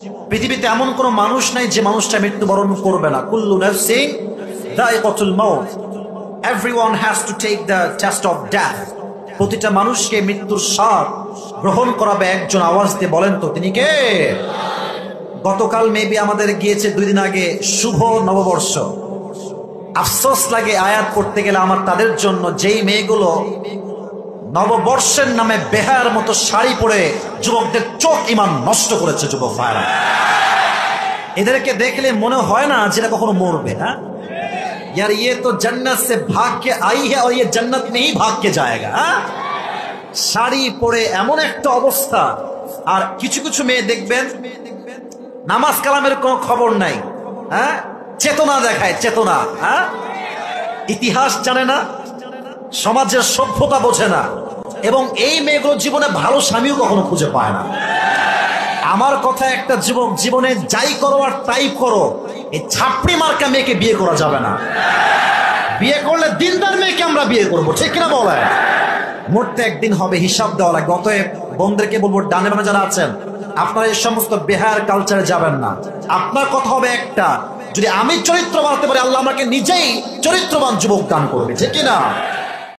পৃথিবীতে এমন কোন মানুষ নাই যে মানুষটা মৃত্যুবরণ করবে না। কুল্লু নাফসিন যায়িকাতুল মাউত, everyone has to take the test of death. প্রতিটা মানুষকে মৃত্যুর স্বাদ গ্রহণ করাবে একজন। আওয়াজ দিয়ে বলেন তো তিনি কে? গতকাল মেবি আমাদের গিয়েছে 2 দিন আগে শুভ নববর্ষ। আফসোস লাগে আয়াত পড়তে গেলে আমার তাদের জন্য, যেই মেয়েগুলো নববর্ষের নামে বেহায়ার মতো শাড়ি পরে যুবকদের চোখ ইমান নষ্ট করেছে। যুবক ভাইরা, এদেরকে দেখলে মনে হয় না যেটা কখনো মরবে। হ্যাঁ यार, ये तो जन्नत से भाग के आई है और ये जन्नत में ही भाग के जाएगा। শাড়ি পরে এমন একটা অবস্থা। আর কিছু কিছু মেয়ে দেখবেন নামাজ কালামের কোনো খবর নাই, হ্যাঁ, চেতনা দেখায়, চেতনা। হ্যাঁ, ইতিহাস জানে না, সমাজের সভ্যতা বোঝে না, এবং এই মেয়েগুলো জীবনে ভালো স্বামীও কখনো খুঁজে পায় না। আমার কথা, একটা যুবক জীবনে যাই করো আর তাই করো, এই ছাপড়ি মার্কা মেয়েকে বিয়ে করা যাবে না। বিয়ে করলে দিনদার মেয়েকে আমরা বিয়ে করবো, ঠিক কিনা বলেন? মরতে একদিন হবে, হিসাব দেওয়া লাগবে। অতএব বোনদেরকে বলবো, ডানে বামে যারা আছেন, আপনারা এই সমস্ত বেহায়ার কালচারে যাবেন না। আপনার কথা হবে একটা, যদি আমি চরিত্র বানাতে পারি, আল্লাহ আমাকে নিজেই চরিত্রবান যুবক দান করবে, ঠিক কিনা?